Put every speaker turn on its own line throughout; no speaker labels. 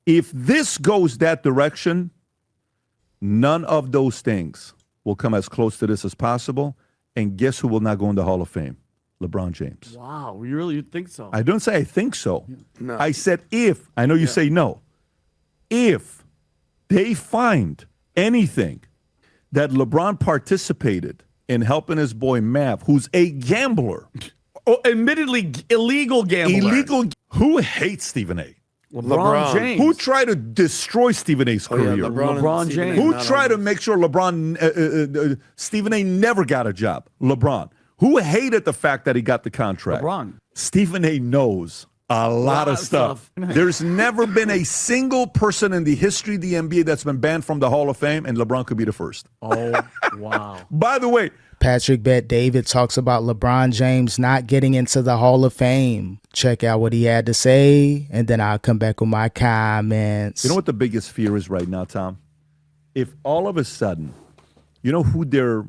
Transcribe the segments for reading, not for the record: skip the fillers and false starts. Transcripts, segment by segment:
If this goes that direction, none of those things will come as close to this as possible. And guess who will not go in the Hall of Fame? LeBron James.
Wow, you think so?
I don't say I think so.
No.
I said if. I know you say no. If they find anything that LeBron participated in helping his boy Mav, who's a gambler.
Admittedly, illegal gambler.
Who hates Stephen A?
LeBron James.
Who tried to destroy Stephen A's career?
Yeah,
LeBron James.
Who tried to make sure Stephen A never got a job? LeBron. Who hated the fact that he got the contract?
LeBron.
Stephen A knows a lot of stuff. There's never been a single person in the history of the NBA that's been banned from the Hall of Fame, and LeBron could be the first.
Oh, wow.
By the way,
Patrick Bet David talks about LeBron James not getting into the Hall of Fame. Check out what he had to say, and then I'll come back with my comments.
You know what the biggest fear is right now, Tom? If all of a sudden, you know who their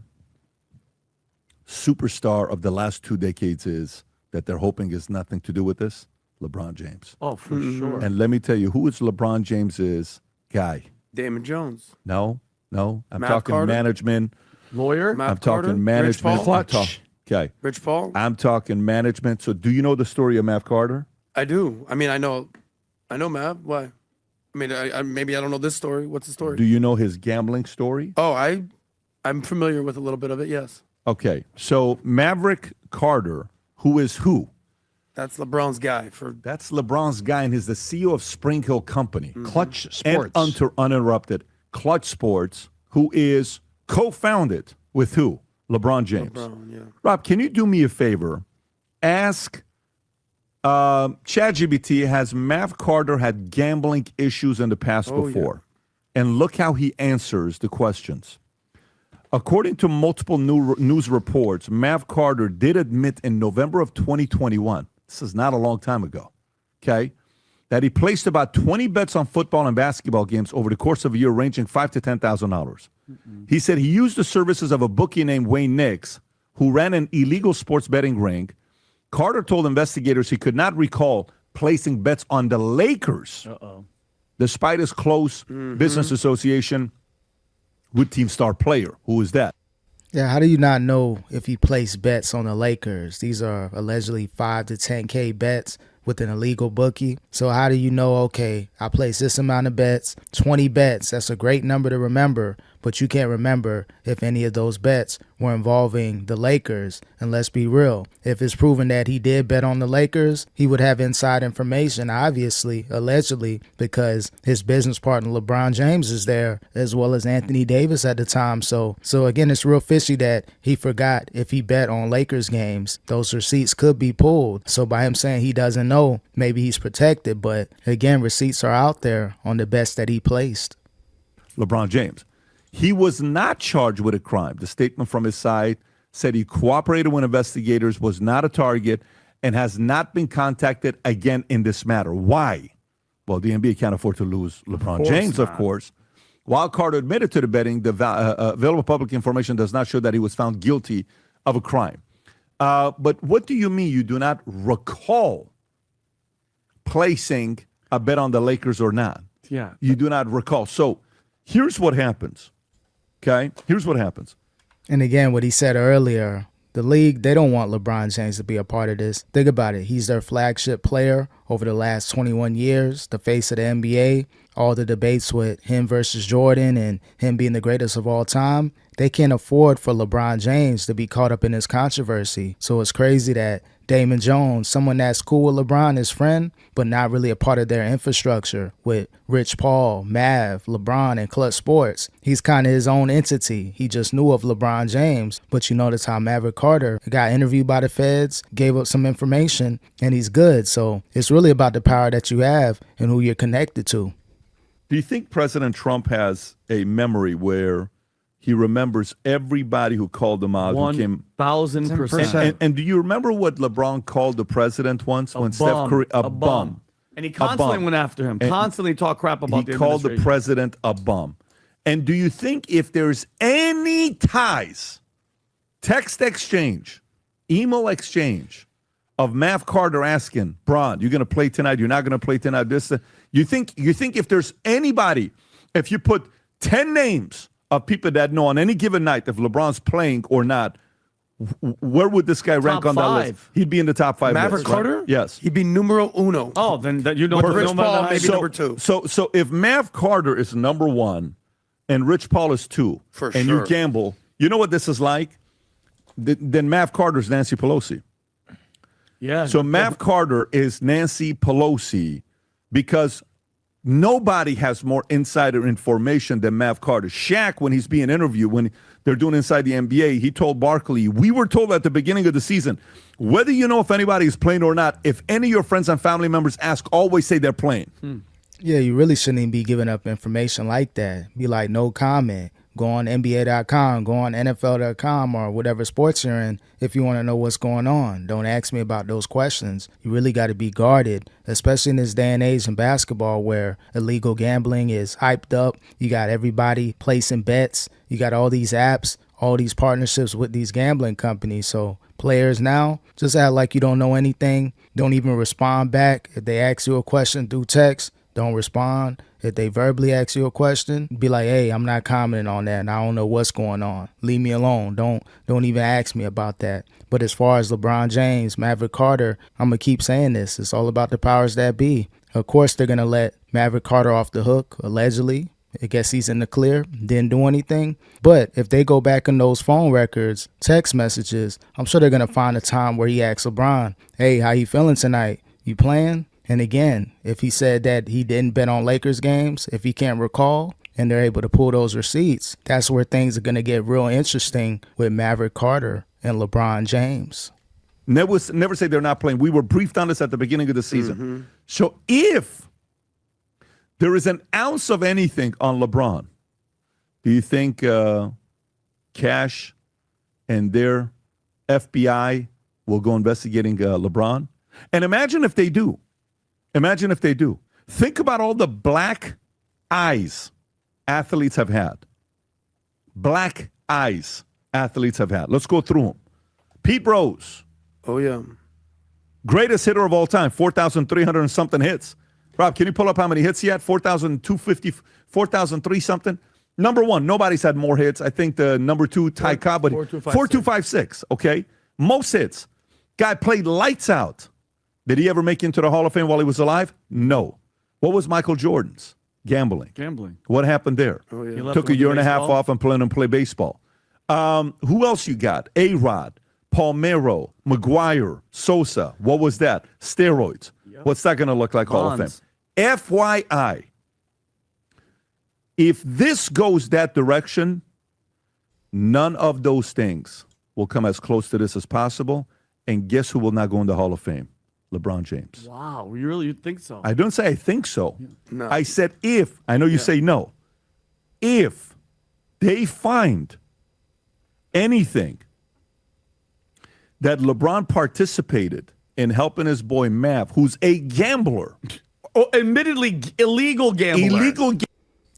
superstar of the last 2 decades is that they're hoping has nothing to do with this? LeBron James.
Oh, for sure.
And let me tell you, who is LeBron James's guy?
Damon Jones.
No. I'm
Matt
talking
Carter?
management.
Lawyer?
Matt
I'm
Carter?
talking management.
Rich Paul?
I'm okay.
Rich Paul?
I'm talking management. So do you know the story of Mav Carter?
I do. I mean, I know Mav. Why? I mean, maybe I don't know this story. What's the story?
Do you know his gambling story?
Oh, I'm familiar with a little bit of it, yes.
Okay. So Maverick Carter, who is who?
That's LeBron's guy.
That's LeBron's guy, and he's the CEO of Spring Hill Company.
Clutch Sports.
And uninterrupted. Clutch Sports, who is co-founded with who? LeBron James.
LeBron, yeah.
Rob, can you do me a favor? Ask ChatGPT, has Mav Carter had gambling issues in the past before? Yeah. And look how he answers the questions. According to multiple news reports, Mav Carter did admit in November of 2021, this is not a long time ago, okay, that he placed about 20 bets on football and basketball games over the course of a year ranging $5,000 to $10,000. He said he used the services of a bookie named Wayne Nix, who ran an illegal sports betting ring. Carter told investigators he could not recall placing bets on the Lakers, despite his close business association with team star player. Who is that?
Yeah, how do you not know if he placed bets on the Lakers? These are allegedly 5 to 10K bets with an illegal bookie. So how do you know, okay, I placed this amount of bets, 20 bets, that's a great number to remember, but you can't remember if any of those bets were involving the Lakers. And let's be real, if it's proven that he did bet on the Lakers, he would have inside information, obviously, allegedly, because his business partner LeBron James is there, as well as Anthony Davis at the time. So again, it's real fishy that he forgot if he bet on Lakers games. Those receipts could be pulled. So by him saying he doesn't know, maybe he's protected. But again, receipts are out there on the bets that he placed.
LeBron James. He was not charged with a crime. The statement from his side said he cooperated with investigators, was not a target, and has not been contacted again in this matter. Why? Well, the NBA can't afford to lose LeBron James, of course. While Carter admitted to the betting, the available public information does not show that he was found guilty of a crime. But what do you mean you do not recall placing a bet on the Lakers or not?
Yeah.
You do not recall. So here's what happens. Okay? Here's what happens.
And again, what he said earlier, the league, they don't want LeBron James to be a part of this. Think about it. He's their flagship player over the last 21 years, the face of the NBA. All the debates with him versus Jordan and him being the greatest of all time, they can't afford for LeBron James to be caught up in this controversy. So it's crazy that Damon Jones, someone that's cool with LeBron, his friend, but not really a part of their infrastructure with Rich Paul, Mav, LeBron, and Clutch Sports. He's kind of his own entity. He just knew of LeBron James. But you notice how Maverick Carter got interviewed by the feds, gave up some information, and he's good. So it's really about the power that you have and who you're connected to.
Do you think President Trump has a memory where he remembers everybody who called him out?
1,000%.
And do you remember what LeBron called the president once? When Steph Curry, a bum.
And he constantly went after him, constantly talked crap about the
He called the president a bum. And do you think if there's any ties, text exchange, email exchange, of Mav Carter asking, Bron, you're going to play tonight, you're not going to play tonight, you think if there's anybody, if you put 10 names of people that know on any given night if LeBron's playing or not, where would this guy rank on that list? He'd be in the top 5
Maverick
list,
Carter?
Right? Yes.
He'd be numero uno.
Oh, then you know.
With Rich Paul, maybe
so,
number 2.
So if Mav Carter is number 1 and Rich Paul is 2, and you gamble, you know what this is like? Then Mav Carter's Nancy Pelosi.
Yeah.
So Mav Carter is Nancy Pelosi because nobody has more insider information than Mav Carter. Shaq, when he's being interviewed, when they're doing Inside the NBA, he told Barkley, we were told at the beginning of the season, whether you know if anybody is playing or not, if any of your friends and family members ask, always say they're playing.
Yeah, you really shouldn't even be giving up information like that. Be like, no comment. Go on NBA.com, go on NFL.com or whatever sports you're in if you want to know what's going on. Don't ask me about those questions. You really got to be guarded, especially in this day and age in basketball where illegal gambling is hyped up. You got everybody placing bets. You got all these apps, all these partnerships with these gambling companies. So players now, just act like you don't know anything. Don't even respond back. If they ask you a question through text, don't respond. If they verbally ask you a question, be like, hey, I'm not commenting on that and I don't know what's going on. Leave me alone. Don't even ask me about that. But as far as LeBron James, Maverick Carter, I'm going to keep saying this. It's all about the powers that be. Of course, they're going to let Maverick Carter off the hook, allegedly. I guess he's in the clear, didn't do anything. But if they go back in those phone records, text messages, I'm sure they're going to find a time where he asks LeBron, hey, how you feeling tonight? You playing? And again, if he said that he didn't bet on Lakers games, if he can't recall, and they're able to pull those receipts, that's where things are going to get real interesting with Maverick Carter and LeBron James.
Never say they're not playing. We were briefed on this at the beginning of the season. So if there is an ounce of anything on LeBron, do you think Cash and their FBI will go investigating LeBron? And imagine if they do. Imagine if they do. Think about all the black eyes athletes have had. Black eyes athletes have had. Let's go through them. Pete Rose.
Oh, yeah.
Greatest hitter of all time, 4,300 and something hits. Rob, can you pull up how many hits he had? 4,250, 4,003 something. Number 1, nobody's had more hits. I think the number 2, Ty Cobb, 4,256. Okay, most hits. Guy played lights out. Did he ever make it into the Hall of Fame while he was alive? No. What was Michael Jordan's? Gambling. What happened there?
Oh, yeah.
Took a year and a half off and play baseball. Who else you got? A-Rod, Palmeiro, McGuire, Sosa. What was that? Steroids. Yep. What's that going to look like? Hall of Fame. FYI, if this goes that direction, none of those things will come as close to this as possible. And guess who will not go in the Hall of Fame? LeBron James.
Wow, you think so?
I don't say I think so.
No.
I said if. I know you say no. If they find anything that LeBron participated in helping his boy Mav, who's a gambler.
Admittedly, illegal gambler.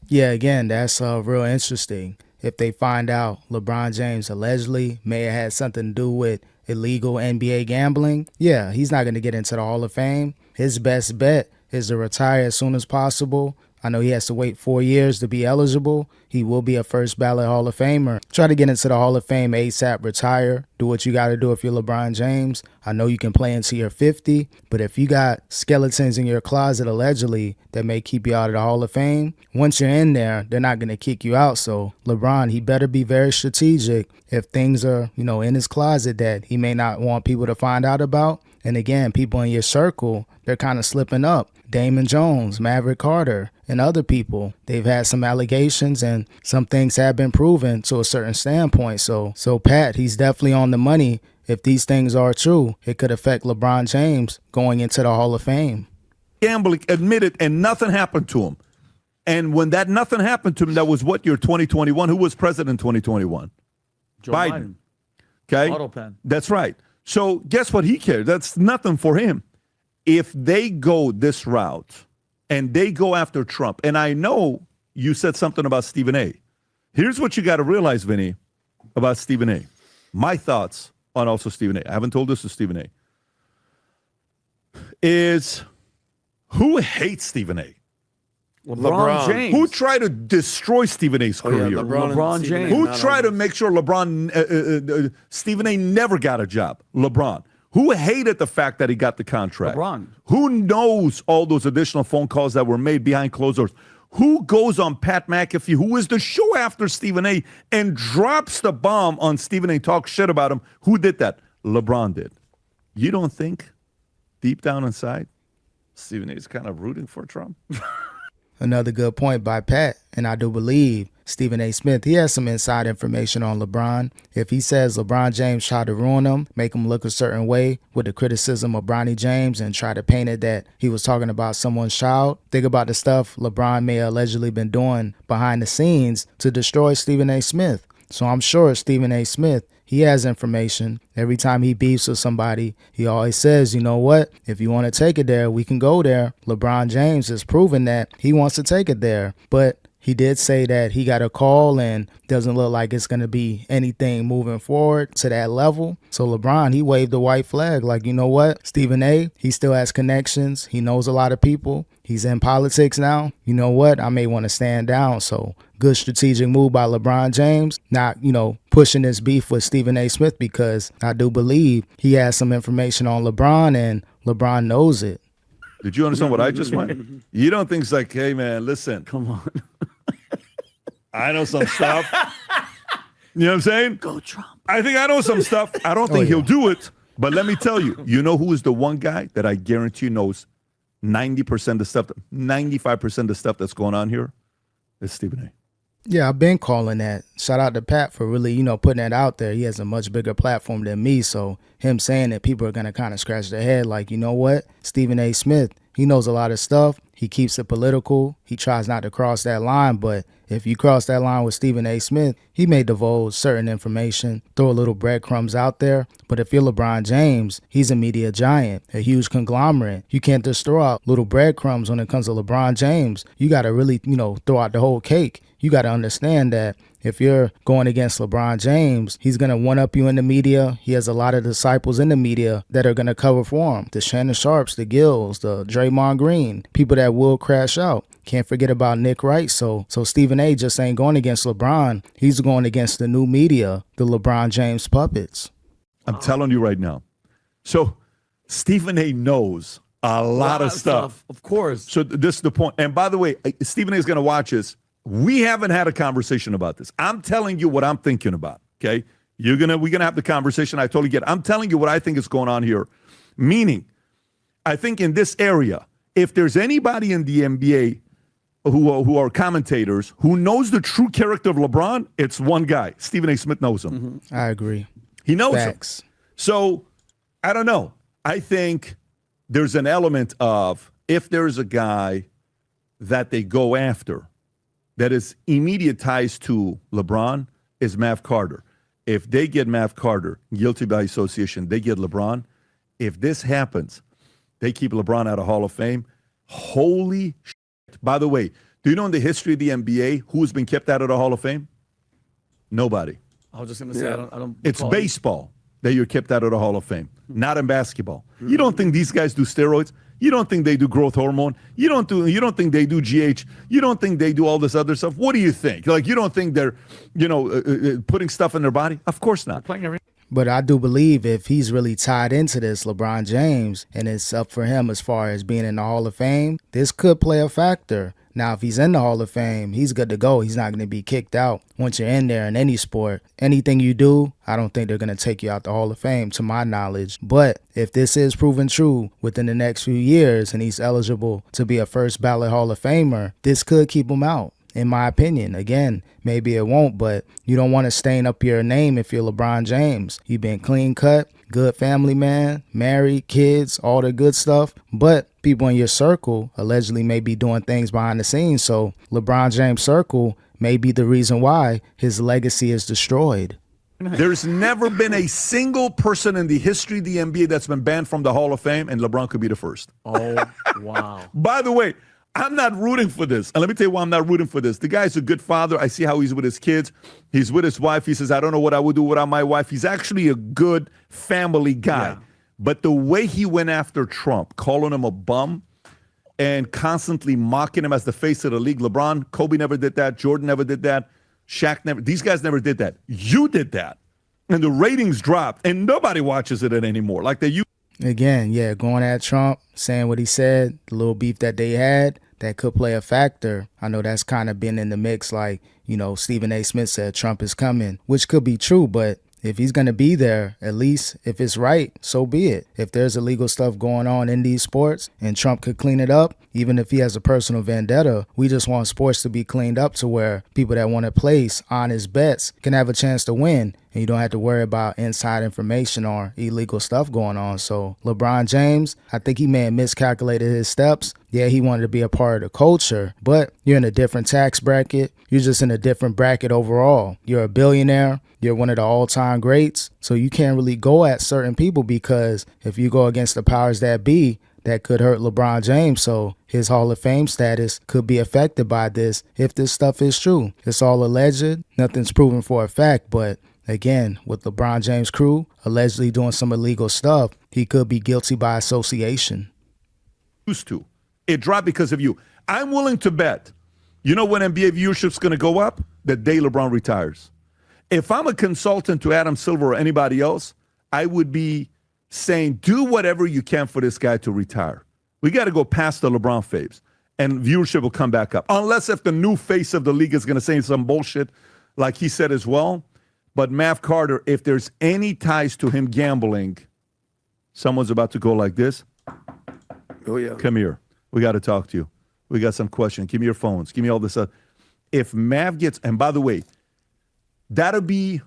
Yeah, again, that's real interesting. If they find out LeBron James allegedly may have had something to do with illegal NBA gambling, yeah, he's not going to get into the Hall of Fame. His best bet is to retire as soon as possible. I know he has to wait 4 years to be eligible. He will be a first ballot Hall of Famer. Try to get into the Hall of Fame ASAP, retire. Do what you got to do if you're LeBron James. I know you can play until you're 50, but if you got skeletons in your closet allegedly that may keep you out of the Hall of Fame, once you're in there, they're not going to kick you out. So LeBron, he better be very strategic if things are, in his closet that he may not want people to find out about. And again, people in your circle, they're kind of slipping up. Damon Jones, Maverick Carter, and other people, they've had some allegations and some things have been proven to a certain standpoint. So Pat, he's definitely on the money. If these things are true, it could affect LeBron James going into the Hall of Fame.
Gambling admitted and nothing happened to him. And when that nothing happened to him, that was what year, 2021? Who was president in 2021?
Joe
Biden. Okay?
Auto pen.
That's right. So guess what he cared? That's nothing for him. If they go this route and they go after Trump, and I know you said something about Stephen A. Here's what you got to realize, Vinny, about Stephen A. My thoughts on also Stephen A. I haven't told this to Stephen A. is who hates Stephen A?
LeBron James.
Who tried to destroy Stephen A's career?
Yeah,
LeBron
and
James.
Stephen A.
Who
not
tried to
always.
make sure Stephen A never got a job? LeBron. Who hated the fact that he got the contract?
LeBron.
Who knows all those additional phone calls that were made behind closed doors? Who goes on Pat McAfee, who is the show after Stephen A, and drops the bomb on Stephen A, talks shit about him? Who did that? LeBron did. You don't think deep down inside Stephen A is kind of rooting for Trump?
Another good point by Pat, and I do believe Stephen A. Smith, he has some inside information on LeBron. If he says LeBron James tried to ruin him, make him look a certain way with the criticism of Bronny James and try to paint it that he was talking about someone's child, think about the stuff LeBron may have allegedly been doing behind the scenes to destroy Stephen A. Smith. So I'm sure Stephen A. Smith, he has information. Every time he beefs with somebody, he always says, you know what? If you want to take it there, we can go there. LeBron James has proven that he wants to take it there. But he did say that he got a call and doesn't look like it's going to be anything moving forward to that level. So LeBron, he waved the white flag like, you know what? Stephen A., he still has connections. He knows a lot of people. He's in politics now. You know what? I may want to stand down. So good strategic move by LeBron James, not, pushing this beef with Stephen A. Smith, because I do believe he has some information on LeBron and LeBron knows it.
Did you understand what I just went? You don't think it's like, hey, man, listen.
Come on.
I know some stuff. You know what I'm saying?
Go Trump.
I think I know some stuff. I don't think he'll do it. But let me tell you, you know who is the one guy that I guarantee knows 90% of the stuff, 95% of the stuff that's going on here? It's Stephen A.
Yeah, I've been calling that. Shout out to Pat for really, putting that out there. He has a much bigger platform than me. So him saying that, people are going to kind of scratch their head like, you know what? Stephen A. Smith, he knows a lot of stuff. He keeps it political. He tries not to cross that line. But if you cross that line with Stephen A. Smith, he may divulge certain information, throw a little breadcrumbs out there. But if you're LeBron James, he's a media giant, a huge conglomerate. You can't just throw out little breadcrumbs when it comes to LeBron James. You got to really, throw out the whole cake. You got to understand that if you're going against LeBron James, he's going to one-up you in the media. He has a lot of disciples in the media that are going to cover for him. The Shannon Sharps, the Gills, the Draymond Green, people that will crash out. Can't forget about Nick Wright. So Stephen A. just ain't going against LeBron. He's going against the new media, the LeBron James puppets.
I'm telling you right now. So Stephen A. knows a lot of stuff.
Of course.
So this is the point. And by the way, Stephen A. is going to watch this. We haven't had a conversation about this. I'm telling you what I'm thinking about, okay? We're gonna have the conversation. I totally get it. I'm telling you what I think is going on here. Meaning, I think in this area, if there's anybody in the NBA who are commentators who knows the true character of LeBron, it's one guy. Stephen A. Smith knows him.
Mm-hmm. I agree.
He knows
Facts.
him. So, I don't know. I think there's an element of, if there's a guy that they go after that is immediate ties to LeBron, is Mav Carter. If they get Mav Carter guilty by association, they get LeBron. If this happens, they keep LeBron out of Hall of Fame. Holy shit. By the way, do you know in the history of the NBA who's been kept out of the Hall of Fame? Nobody.
I was just going to say, I don't
It's
recall.
baseball that you're kept out of the Hall of Fame, not in basketball. You don't think these guys do steroids? You don't think they do growth hormone? You don't think they do GH? You don't think they do all this other stuff? What do you think? Like, you don't think they're, putting stuff in their body? Of course not.
Playing every
But I do believe if he's really tied into this, LeBron James, and it's up for him as far as being in the Hall of Fame, this could play a factor. Now, if he's in the Hall of Fame, he's good to go. He's not going to be kicked out. Once you're in there in any sport, anything you do, I don't think they're going to take you out the Hall of Fame, to my knowledge. But if this is proven true within the next few years and he's eligible to be a first ballot Hall of Famer, this could keep him out, in my opinion. Again, maybe it won't, but you don't want to stain up your name if you're LeBron James. You've been clean cut, good family man, married, kids, all the good stuff. But people in your circle allegedly may be doing things behind the scenes. So LeBron James' circle may be the reason why his legacy is destroyed.
There's never been a single person in the history of the NBA that's been banned from the Hall of Fame, and LeBron could be the first.
Oh, wow.
By the way, I'm not rooting for this. And let me tell you why I'm not rooting for this. The guy's a good father. I see how he's with his kids. He's with his wife. He says, I don't know what I would do without my wife. He's actually a good family guy.
Yeah.
But the way he went after Trump, calling him a bum and constantly mocking him as the face of the league. LeBron, Kobe never did that. Jordan never did that. Shaq never. These guys never did that. You did that. And the ratings dropped, and nobody watches it anymore like they used.
Again, yeah, going at Trump, saying what he said, the little beef that they had, that could play a factor. I know that's kind of been in the mix, like, Stephen A. Smith said Trump is coming, which could be true, but if he's going to be there, at least if it's right, so be it. If there's illegal stuff going on in these sports and Trump could clean it up, even if he has a personal vendetta, we just want sports to be cleaned up to where people that want to place honest bets can have a chance to win. And you don't have to worry about inside information or illegal stuff going on. So LeBron James, I think he may have miscalculated his steps. Yeah, he wanted to be a part of the culture, but you're in a different tax bracket. You're just in a different bracket overall. You're a billionaire. You're one of the all-time greats. So you can't really go at certain people because if you go against the powers that be, that could hurt LeBron James. So his Hall of Fame status could be affected by this if this stuff is true. It's all alleged. Nothing's proven for a fact, but again, with LeBron James' crew allegedly doing some illegal stuff, he could be guilty by association.
Used to. It dropped because of you. I'm willing to bet. You know when NBA viewership's going to go up? The day LeBron retires. If I'm a consultant to Adam Silver or anybody else, I would be saying, do whatever you can for this guy to retire. We got to go past the LeBron phase, and viewership will come back up. Unless if the new face of the league is going to say some bullshit like he said as well. But Mav Carter, if there's any ties to him gambling, someone's about to go like this.
Oh, yeah.
Come here. We got to talk to you. We got some questions. Give me your phones. Give me all this. If Mav gets, and by the way, that'll be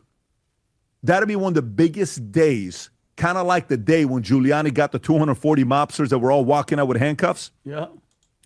one of the biggest days, kind of like the day when Giuliani got the 240 mobsters that were all walking out with handcuffs.
Yeah.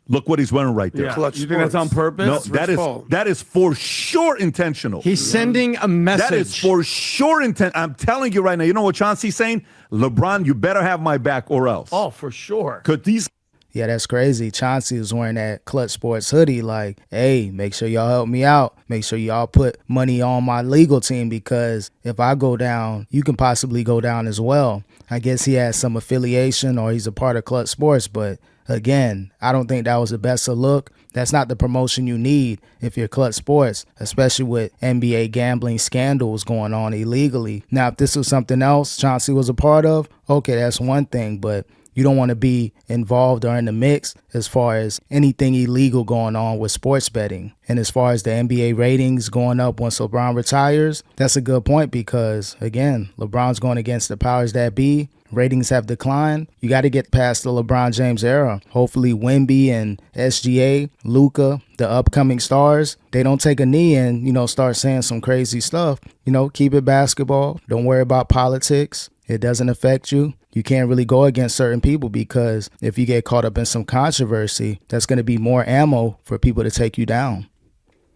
Look what he's wearing right there.
Yeah.
Clutch
You think that's on
sports.
purpose?
No, that is for sure intentional.
He's sending a message.
That is for sure intent. I'm telling you right now. You know what Chauncey's saying? LeBron, you better have my back or else.
Oh, for sure.
Because these.
Yeah, that's crazy. Chauncey was wearing that Clutch Sports hoodie like, hey, make sure y'all help me out. Make sure y'all put money on my legal team because if I go down, you can possibly go down as well. I guess he has some affiliation or he's a part of Clutch Sports, but again, I don't think that was the best of look. That's not the promotion you need if you're Clutch Sports, especially with NBA gambling scandals going on illegally. Now, if this was something else Chauncey was a part of, okay, that's one thing, but you don't want to be involved or in the mix as far as anything illegal going on with sports betting. And as far as the NBA ratings going up once LeBron retires, that's a good point because, again, LeBron's going against the powers that be. Ratings have declined. You got to get past the LeBron James era. Hopefully Wemby and SGA, Luka, the upcoming stars, they don't take a knee and, start saying some crazy stuff. Keep it basketball. Don't worry about politics. It doesn't affect you. You can't really go against certain people because if you get caught up in some controversy, that's going to be more ammo for people to take you down.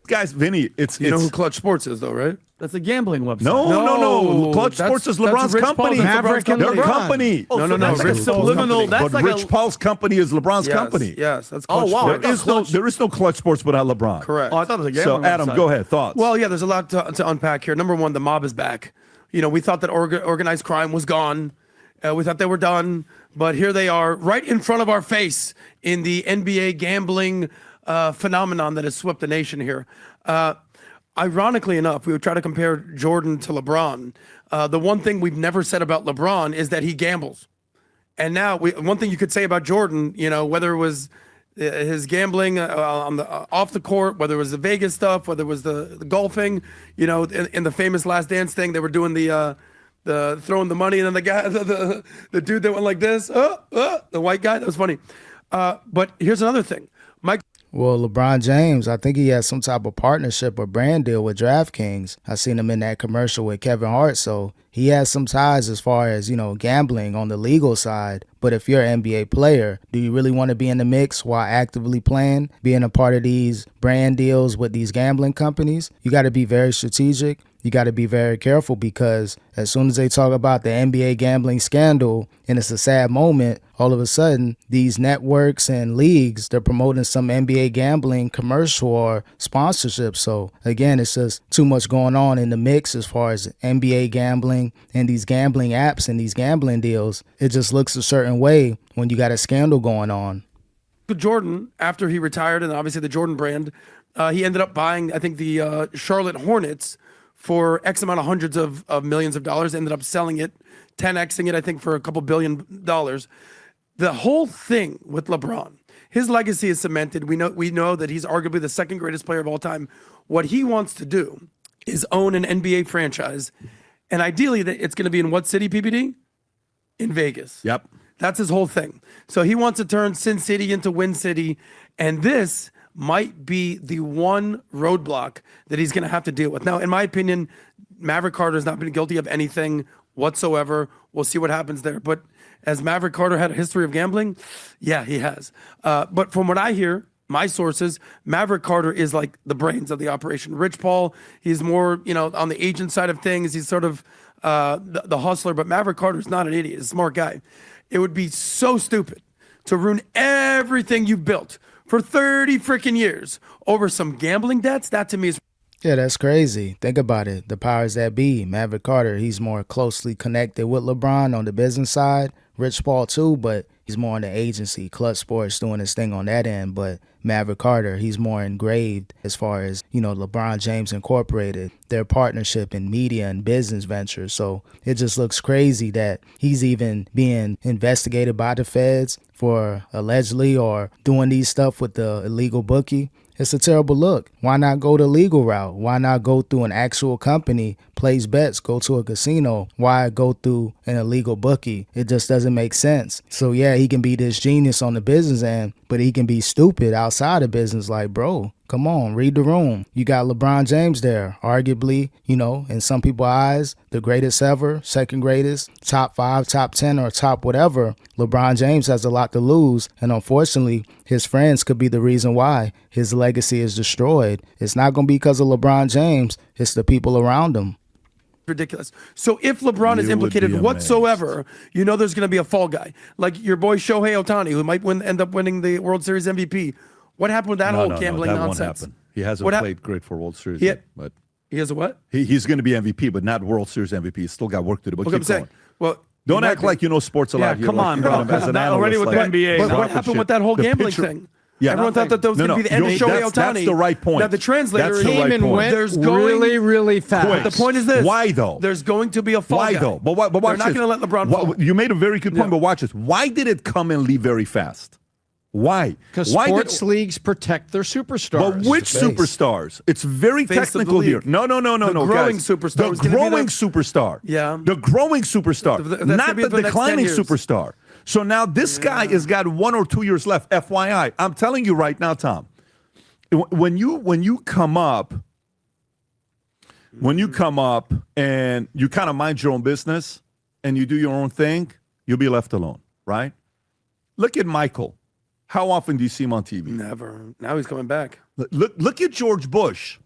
Guys, Vinny,
You know who Clutch Sports is, though, right?
That's a gambling website.
No. Clutch Sports is LeBron's
Rich
company.
Paul's
Maverick and
Their
LeBron.
company.
Oh,
No.
That's like a
Rich Paul's
subliminal.
company.
That's
But
like
Rich Paul's company is LeBron's company.
Yes, that's
Oh,
Clutch
wow.
Sports.
There is no Clutch Sports without LeBron.
Correct.
Oh, I thought it was a
So,
gambling
Adam,
website.
go ahead. Thoughts?
Well, yeah, there's a lot to unpack here. Number one, the mob is back. We thought that organized crime was gone. We thought they were done. But here they are right in front of our face in the NBA gambling phenomenon that has swept the nation here. Ironically enough, we would try to compare Jordan to LeBron. The one thing we've never said about LeBron is that he gambles. And now, one thing you could say about Jordan, whether it was his gambling on the off the court, whether it was the Vegas stuff, whether it was the golfing, in the famous Last Dance thing, they were doing the throwing the money, and then the guy, the dude that went like this, the white guy, that was funny. But here's another thing, Mike.
Well, LeBron James, I think he has some type of partnership or brand deal with DraftKings. I seen him in that commercial with Kevin Hart, so he has some ties as far as, gambling on the legal side. But if you're an NBA player, do you really want to be in the mix while actively playing, being a part of these brand deals with these gambling companies? You got to be very strategic. you got to be very careful because as soon as they talk about the NBA gambling scandal and it's a sad moment, all of a sudden these networks and leagues, they're promoting some NBA gambling commercial or sponsorship. So again, it's just too much going on in the mix as far as NBA gambling and these gambling apps and these gambling deals. It just looks a certain way when you got a scandal going on.
Jordan, after he retired, and obviously the Jordan brand, he ended up buying, I think, the Charlotte Hornets for X amount of hundreds of millions of dollars, ended up selling it, 10Xing it, I think, for a couple $1 billion. The whole thing with LeBron, his legacy is cemented. We know that he's arguably the second greatest player of all time. What he wants to do is own an NBA franchise, and ideally it's going to be in what city, PBD? In Vegas.
Yep.
That's his whole thing. So he wants to turn Sin City into Win City, and this might be the one roadblock that he's going to have to deal with. Now, in my opinion, Maverick Carter has not been guilty of anything whatsoever. We'll see what happens there. But has Maverick Carter had a history of gambling? Yeah, he has. But from what I hear, my sources, Maverick Carter is like the brains of the operation. Rich Paul, he's more, on the agent side of things. He's sort of the hustler. But Maverick Carter's not an idiot. He's a smart guy. It would be so stupid to ruin everything you've built for 30 freaking years over some gambling debts. That to me is...
Yeah, that's crazy. Think about it. The powers that be, Maverick Carter, he's more closely connected with LeBron on the business side. Rich Paul too, but he's more on the agency. Clutch Sports doing his thing on that end. But Maverick Carter, he's more engraved as far as, LeBron James Incorporated, their partnership in media and business ventures. So it just looks crazy that he's even being investigated by the feds for allegedly or doing these stuff with the illegal bookie. It's a terrible look. Why not go the legal route? Why not go through an actual company, place bets, go to a casino? Why go through an illegal bookie? It just doesn't make sense. So yeah, he can be this genius on the business end, but he can be stupid outside of business. Like, bro, come on, read the room. You got LeBron James there, arguably, in some people's eyes, the greatest ever, second greatest, top 5, top 10, or top whatever. LeBron James has a lot to lose, and unfortunately, his friends could be the reason why his legacy is destroyed. It's not going to be because of LeBron James. It's the people around him.
Ridiculous. So if LeBron is implicated whatsoever, there's going to be a fall guy. Like your boy Shohei Ohtani, who might end up winning the World Series MVP. What happened with that whole gambling
that
nonsense?
Won't happen. He hasn't played great for World Series yet, but
he has a what?
He's going to be MVP, but not World Series MVP. He's still got work to do. But keep going.
Well,
don't act like you know sports a lot.
Yeah, come on, bro.
As an
already with the NBA.
But what happened with that whole gambling thing?
Yeah,
everyone thought that was going to be the end of Shohei Ohtani.
That's the right point.
That the translator
came and
went really, really fast.
Quick.
The point is this.
Why though?
There's going to be a fall guy.
Why though? But watch
They're not going to let LeBron fall.
You made a very good point, but watch this. Why did it come and leave very fast? Why?
Because sports leagues protect their superstars.
But which superstars? It's very technical here. No,
growing
guys.
superstar.
The growing superstar.
Yeah.
The growing superstar. Not the declining superstar. So now this guy has got 1 or 2 years left. FYI, I'm telling you right now, Tom. When you come up and you kind of mind your own business and you do your own thing, you'll be left alone, right? Look at Michael. How often do you see him on TV?
Never. Now he's coming back.
Look at George Bush,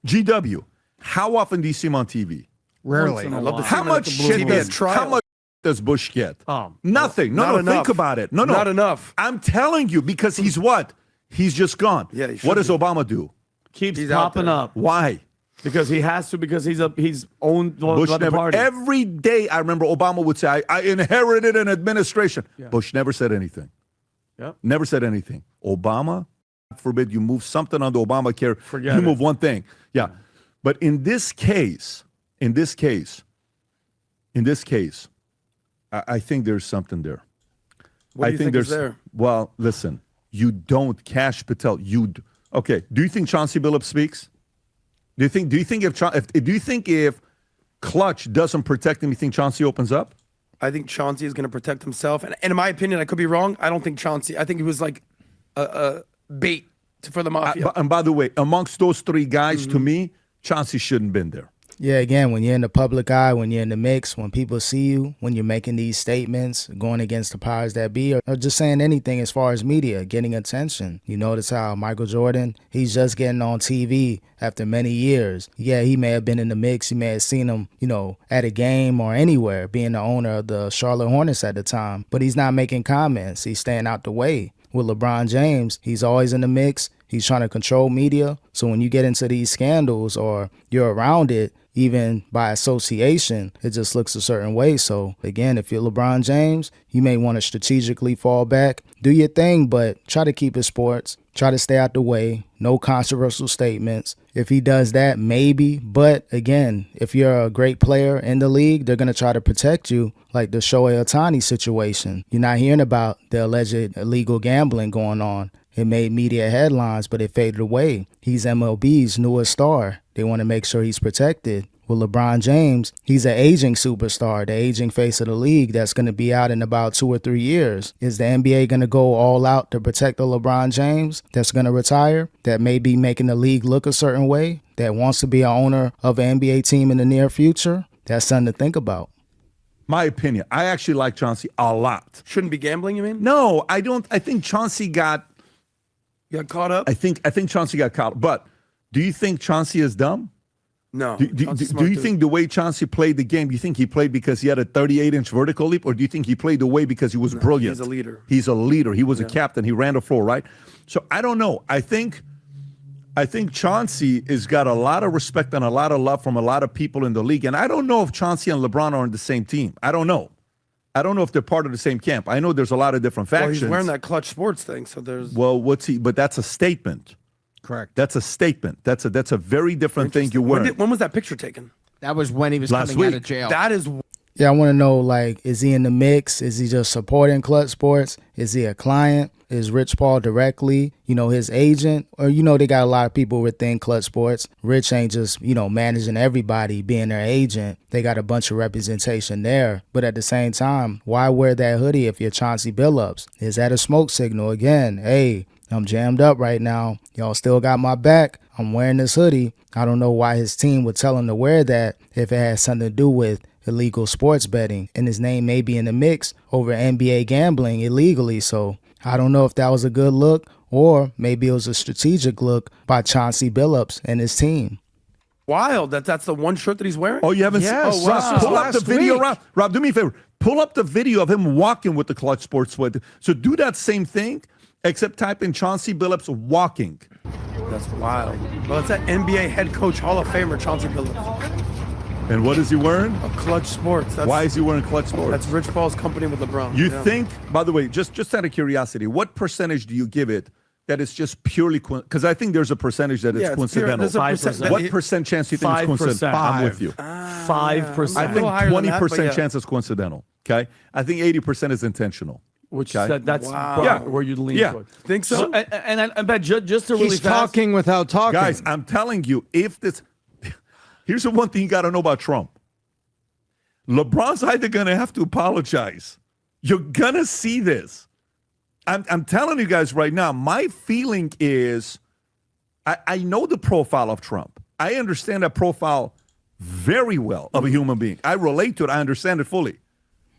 GW. How often do you see him on TV?
Rarely.
How much shit does Bush get? Nothing.
Not enough.
Think about it. No.
Not enough.
I'm telling you, because he's what? He's just gone.
Yeah,
what does Obama do?
Keeps popping up.
Why?
Because he has to, because he's owned
Bush
by the
never,
party.
every day I remember Obama would say, I inherited an administration. Yeah. Bush never said anything.
Yep.
Never said anything. Obama, God forbid you move something on the Obamacare.
Forget it.
Move one thing. Yeah. But in this case, I think there's something there.
What do you think
there's
there?
Well, listen, you don't Cash Patel. Okay. Do you think Chauncey Billups speaks? Do you think if Clutch doesn't protect him, you think Chauncey opens up?
I think Chauncey is going to protect himself. And in my opinion, I could be wrong. I don't think Chauncey. I think he was like a bait for the Mafia.
And by the way, amongst those three guys, to me, Chauncey shouldn't have been there.
Yeah, again, when you're in the public eye, when you're in the mix, when people see you, when you're making these statements, going against the powers that be, or just saying anything as far as media, getting attention. You notice how Michael Jordan, he's just getting on TV after many years. Yeah, he may have been in the mix. You may have seen him, at a game or anywhere, being the owner of the Charlotte Hornets at the time. But he's not making comments. He's staying out the way. With LeBron James, he's always in the mix. He's trying to control media. So when you get into these scandals or you're around it, even by association, it just looks a certain way. So again, if you're LeBron James, you may want to strategically fall back, do your thing, but try to keep it sports, try to stay out the way, no controversial statements. If he does that, maybe. But again, if you're a great player in the league, they're going to try to protect you, like the Shohei Ohtani situation. You're not hearing about the alleged illegal gambling going on. It made media headlines, but it faded away. He's MLB's newest star. They want to make sure he's protected. With LeBron James, he's an aging superstar, the aging face of the league that's going to be out in about 2 or 3 years. Is the NBA going to go all out to protect the LeBron James that's going to retire, that may be making the league look a certain way, that wants to be an owner of an NBA team in the near future? That's something to think about.
My opinion, I actually like Chauncey a lot.
Shouldn't be gambling, you mean?
No, I don't. I think Chauncey got
caught up?
I think Chauncey got caught up. But do you think Chauncey is dumb?
No.
Do you think the way Chauncey played the game, do you think he played because he had a 38-inch vertical leap, or do you think he played the way because he was brilliant?
He's a leader.
He's a leader. He was a captain. He ran the floor, right? So I don't know. I think Chauncey has got a lot of respect and a lot of love from a lot of people in the league. And I don't know if Chauncey and LeBron are on the same team. I don't know. I don't know if they're part of the same camp. I know there's a lot of different factions.
Well, he's wearing that Clutch Sports thing, so there's...
Well, but that's a statement.
Correct.
That's a statement. That's a very different thing you're wearing.
When was that picture taken?
That was when he was
Last
coming out
week.
of jail.
That is...
Yeah, I want to know, is he in the mix? Is he just supporting Clutch Sports? Is he a client? Is Rich Paul directly, his agent? Or, they got a lot of people within Clutch Sports. Rich ain't just, managing everybody, being their agent. They got a bunch of representation there. But at the same time, why wear that hoodie if you're Chauncey Billups? Is that a smoke signal? Again, hey, I'm jammed up right now. Y'all still got my back. I'm wearing this hoodie. I don't know why his team would tell him to wear that if it has something to do with illegal sports betting, and his name may be in the mix over NBA gambling illegally. So I don't know if that was a good look, or maybe it was a strategic look by Chauncey Billups and his team.
Wild. That's the one shirt that he's wearing?
Oh, you haven't
Yes.
seen? Oh, wow.
Wow.
Pull up the
Last
video.
week.
Rob, do me a favor. Pull up the video of him walking with the Clutch Sports sweat. So do that same thing, except type in Chauncey Billups walking.
That's wild. Well, it's that NBA head coach Hall of Famer, Chauncey Billups.
And what is he wearing?
A Clutch Sports.
Why is he wearing Clutch Sports?
That's Rich Paul's company with LeBron.
You think, by the way, just out of curiosity, what percentage do you give it that it's just purely, because I think there's a percentage that it's coincidental.
There's a
5%.
What percent chance do you think it's
5%.
coincidental? I'm with you.
5%.
I think
higher than that,
20%
but yeah.
chance is coincidental. Okay, I think 80% is intentional.
Which
Okay.
that's
Wow.
where you lean
Yeah.
toward.
Think so?
And I bet just to really
He's
fast,
talking without talking.
Guys, I'm telling you, here's the one thing you got to know about Trump. LeBron's either going to have to apologize. You're going to see this. I'm telling you guys right now, my feeling is I know the profile of Trump. I understand that profile very well of a human being. I relate to it. I understand it fully.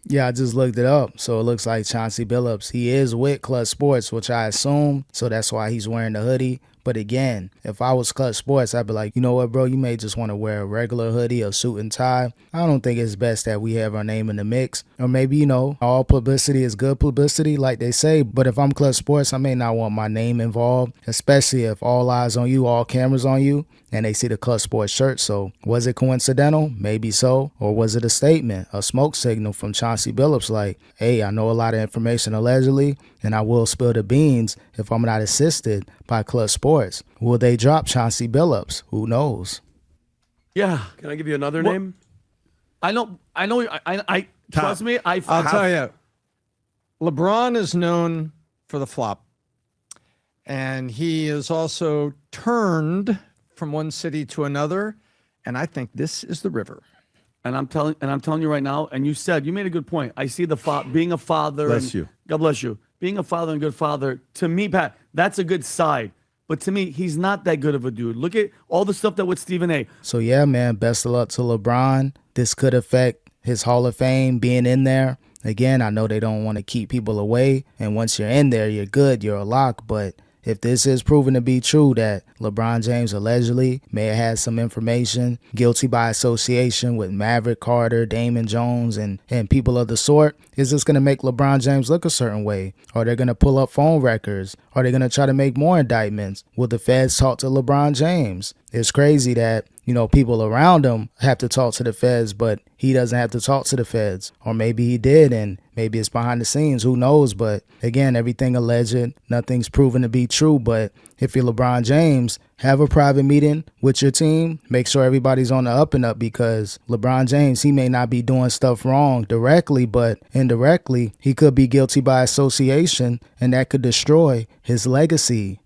Yeah, I just looked it up. So it looks like Chauncey Billups, he is with Clutch Sports, which I assume. So that's why he's wearing the hoodie. But again, if I was Clutch Sports, I'd be like, you know what, bro? You may just want to wear a regular hoodie or suit and tie. I don't think it's best that we have our name in the mix. Or maybe, all publicity is good publicity, like they say. But if I'm Clutch Sports, I may not want my name involved, especially if all eyes on you, all cameras on you, and they see the Clutch Sports shirt. So was it coincidental? Maybe so. Or was it a statement, a smoke signal from Chauncey Billups like, hey, I know a lot of information allegedly, and I will spill the beans if I'm not assisted by Clutch Sports. Will they drop Chauncey Billups? Who knows?
Yeah,
Can I give you another name?
I know. I trust me.
I'll tell you, LeBron is known for the flop, and he is also turned from one city to another, and I think this is the river.
And I'm telling you right now. And you made a good point. I see being a father.
Bless you.
God bless you. Being a father and good father, to me, Pat, that's a good side. But to me, he's not that good of a dude. Look at all the stuff that with Stephen A.
So yeah, man, best of luck to LeBron. This could affect his Hall of Fame being in there. Again, I know they don't want to keep people away, and once you're in there, you're good, you're a lock. But if this is proven to be true that LeBron James allegedly may have had some information, guilty by association with Maverick Carter, Damon Jones, and people of the sort, is this going to make LeBron James look a certain way? Are they going to pull up phone records? Are they going to try to make more indictments? Will the feds talk to LeBron James? It's crazy that, people around him have to talk to the feds, but he doesn't have to talk to the feds. Or maybe he did, and maybe it's behind the scenes. Who knows? But again, everything alleged, nothing's proven to be true. But if you're LeBron James, have a private meeting with your team. Make sure everybody's on the up and up, because LeBron James, he may not be doing stuff wrong directly, but indirectly, he could be guilty by association, and that could destroy his legacy.